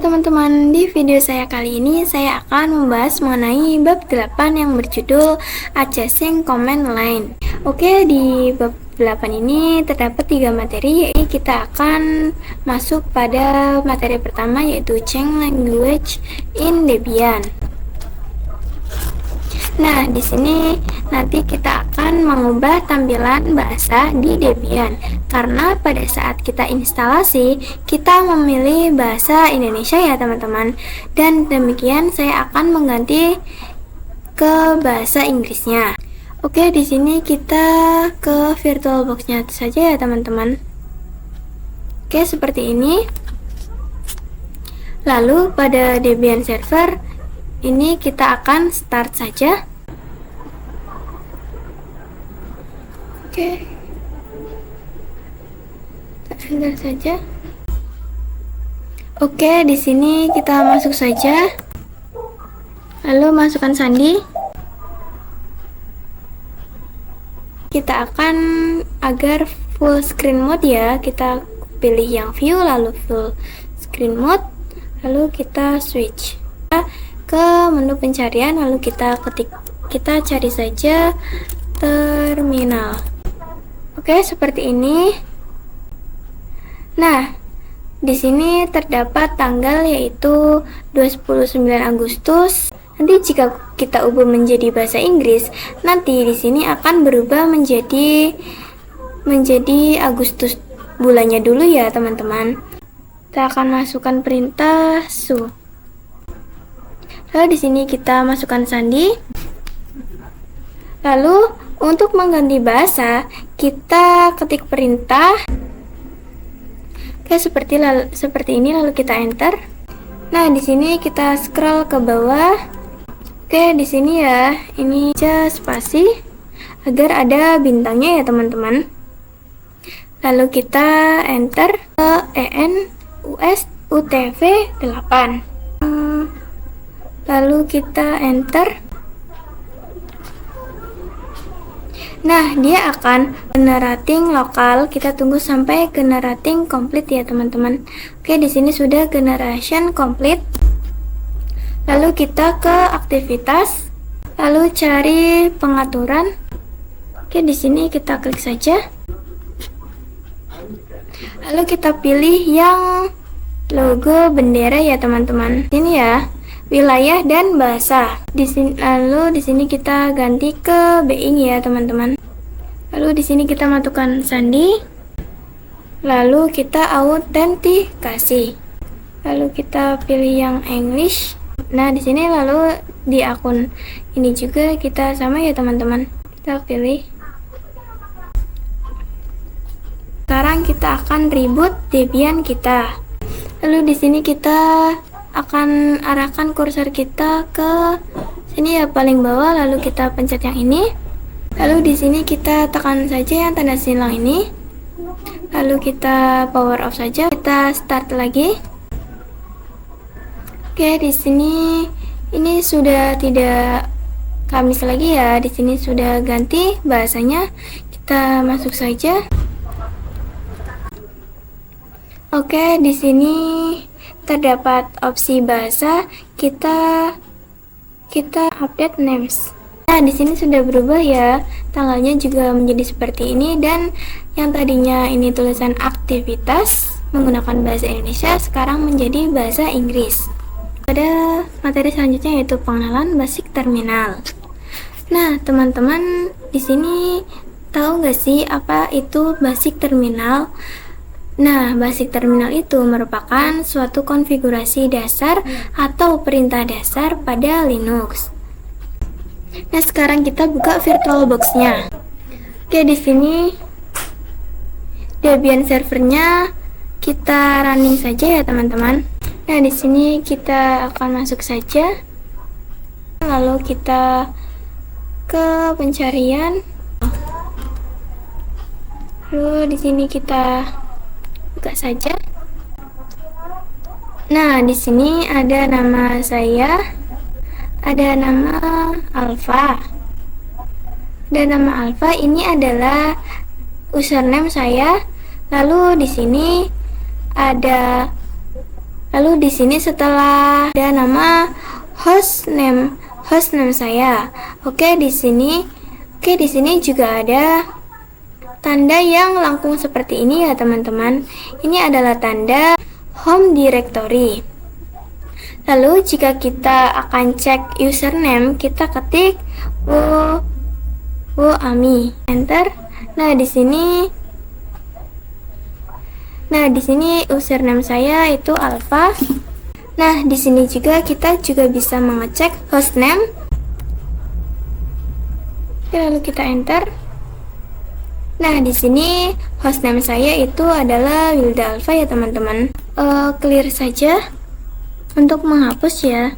teman-teman, di video saya kali ini saya akan membahas mengenai bab 8 yang berjudul Adjusting Command Line. Oke, di bab 8 ini terdapat 3 materi, yaitu kita akan masuk pada materi pertama, yaitu Change Language in Debian. Nah, di sini nanti kita akan mengubah tampilan bahasa di Debian. Karena pada saat kita instalasi, kita memilih bahasa Indonesia ya teman-teman. Dan demikian saya akan mengganti ke bahasa Inggrisnya. Oke, di sini kita ke VirtualBox-nya saja ya teman-teman. Oke, seperti ini. Lalu pada Debian server ini kita akan start saja. Oke, kita enter saja. Oke, di sini kita masuk saja. Lalu masukkan sandi. Kita akan agar full screen mode ya. Kita pilih yang view, lalu full screen mode, lalu kita switch ke menu pencarian, lalu kita cari saja terminal. Oke, seperti ini. Nah, di sini terdapat tanggal yaitu 29 Agustus. Nanti jika kita ubah menjadi bahasa Inggris, nanti di sini akan berubah menjadi Agustus bulannya dulu ya, teman-teman. Kita akan masukkan perintah su. Lalu di sini kita masukkan sandi. Lalu untuk mengganti bahasa, kita ketik perintah. Oke, seperti ini, lalu kita enter. Nah, di sini kita scroll ke bawah. Oke, di sini ya, ini aja spasi agar ada bintangnya ya, teman-teman. Lalu kita enter ke ENUSUTV 8. Lalu kita enter. Nah, dia akan generating lokal. Kita tunggu sampai generating complete ya, teman-teman. Oke, di sini sudah generation complete. Lalu kita ke aktivitas, lalu cari pengaturan. Oke, di sini kita klik saja. Lalu kita pilih yang logo bendera ya, teman-teman. Ini ya, wilayah dan bahasa. Lalu di sini kita ganti ke being ya, teman-teman. Lalu di sini kita masukkan sandi. Lalu kita autentikasi. Lalu kita pilih yang English. Nah, di sini lalu di akun ini juga kita sama ya, teman-teman. Kita pilih. Sekarang kita akan reboot Debian kita. Lalu di sini kita akan arahkan kursor kita ke sini ya, paling bawah, lalu kita pencet yang ini. Lalu di sini kita tekan saja yang tanda silang ini. Lalu kita power off saja. Kita start lagi. Oke, di sini ini sudah tidak kamis lagi ya. Di sini sudah ganti bahasanya. Kita masuk saja. Oke, di sini terdapat opsi bahasa, kita update names. Nah, di sini sudah berubah ya, tanggalnya juga menjadi seperti ini, dan yang tadinya ini tulisan aktivitas menggunakan bahasa Indonesia sekarang menjadi bahasa Inggris. Pada materi selanjutnya yaitu pengenalan basic terminal. Nah, teman-teman di sini tahu nggak sih apa itu basic terminal? Nah, basic terminal itu merupakan suatu konfigurasi dasar atau perintah dasar pada Linux. Nah, sekarang kita buka VirtualBox-nya. Oke, di sini Debian servernya kita running saja ya, teman-teman. Nah, di sini kita akan masuk saja. Lalu kita ke pencarian. Lalu di sini kita buka saja. Nah, di sini ada nama saya, ada nama Alfa. Dan nama Alfa ini adalah username saya. Lalu di sini ada Lalu di sini setelah ada nama hostname saya. Oke, di sini juga ada tanda yang lengkung seperti ini ya teman-teman. Ini adalah tanda home directory. Lalu jika kita akan cek username, kita ketik Ami, enter. Nah, di sini username saya itu Alfa. Nah, di sini juga kita bisa mengecek hostname. Lalu kita enter. Nah, di sini hostname saya itu adalah Wilda Alfa ya teman-teman. Clear saja untuk menghapus ya.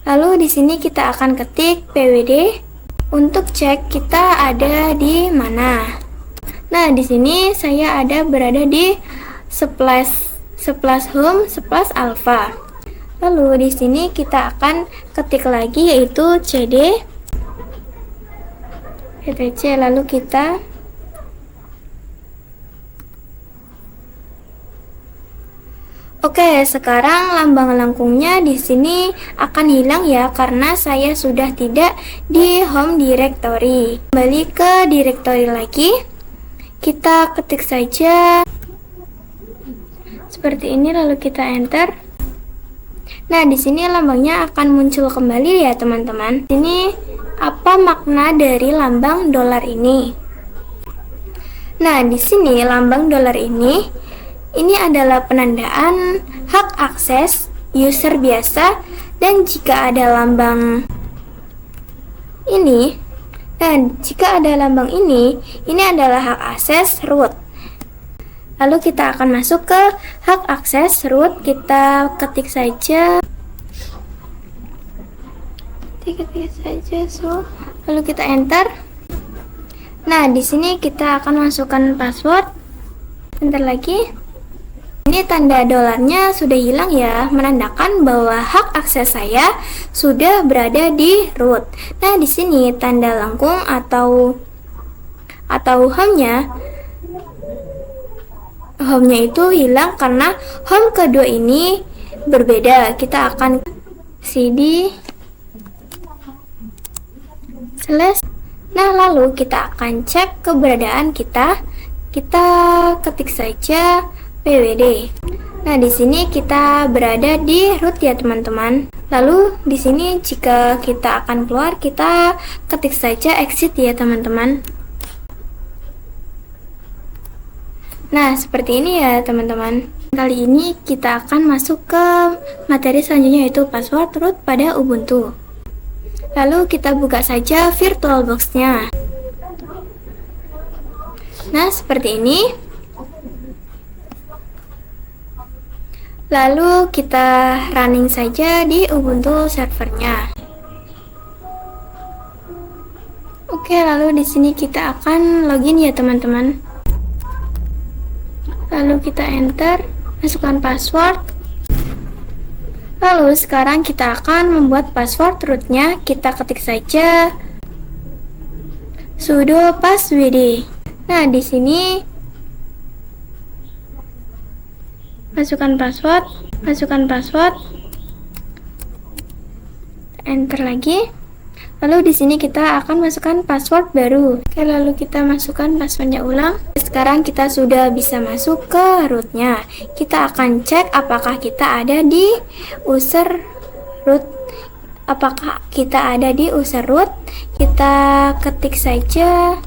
Lalu di sini kita akan ketik pwd untuk cek kita ada di mana. Nah, di sini saya berada di /home /alpha. Lalu di sini kita akan ketik lagi yaitu cd etc. Lalu kita Oke, sekarang lambang lengkungnya di sini akan hilang ya karena saya sudah tidak di home directory. Kembali ke directory lagi. Kita ketik saja seperti ini lalu kita enter. Nah, di sini lambangnya akan muncul kembali ya, teman-teman. Ini apa makna dari lambang dolar ini? Nah, di sini lambang dolar ini adalah penandaan hak akses user biasa, dan jika ada lambang ini, ini adalah hak akses root. Lalu kita akan masuk ke hak akses root, kita ketik saja lalu kita enter. Nah, di sini kita akan masukkan password. Enter lagi. Ini tanda dolarnya sudah hilang ya, menandakan bahwa hak akses saya sudah berada di root. Nah, di sini tanda lengkung atau home-nya itu hilang karena home kedua ini berbeda. Kita akan cd / Nah, lalu kita akan cek keberadaan kita. Kita ketik saja pwd. Nah, di sini kita berada di root ya, teman-teman. Lalu di sini jika kita akan keluar, kita ketik saja exit ya, teman-teman. Nah, seperti ini ya, teman-teman. Kali ini kita akan masuk ke materi selanjutnya yaitu password root pada Ubuntu. Lalu kita buka saja VirtualBox-nya. Nah, seperti ini. Lalu kita running saja di Ubuntu servernya. Oke, lalu di sini kita akan login ya, teman-teman. Lalu kita enter, masukkan password. Lalu sekarang kita akan membuat password rootnya. Kita ketik saja sudo passwd. Nah, di sini masukkan password, enter lagi. Lalu di sini kita akan masukkan password baru. Oke, lalu kita masukkan passwordnya ulang. Sekarang kita sudah bisa masuk ke rootnya. Kita akan cek apakah kita ada di user root. Kita ketik saja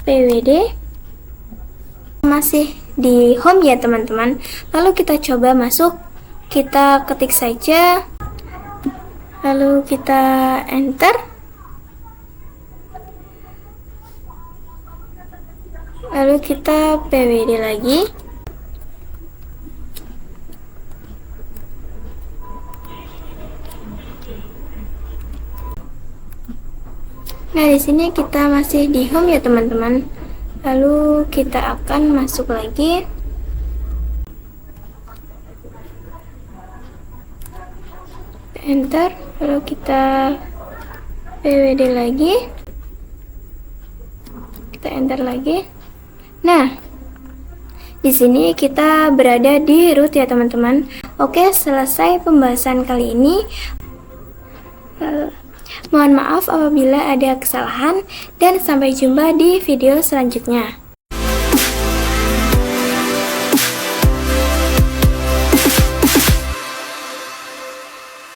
pwd. Masih di home ya, teman-teman. Lalu kita coba masuk, kita ketik saja, lalu kita enter. Lalu kita pwd lagi. Nah, di sini kita masih di home ya, teman-teman. Lalu kita akan masuk lagi. Enter, lalu kita pwd lagi. Kita enter lagi. Nah, di sini kita berada di root ya, teman-teman. Oke, selesai pembahasan kali ini. Mohon maaf apabila ada kesalahan dan sampai jumpa di video selanjutnya.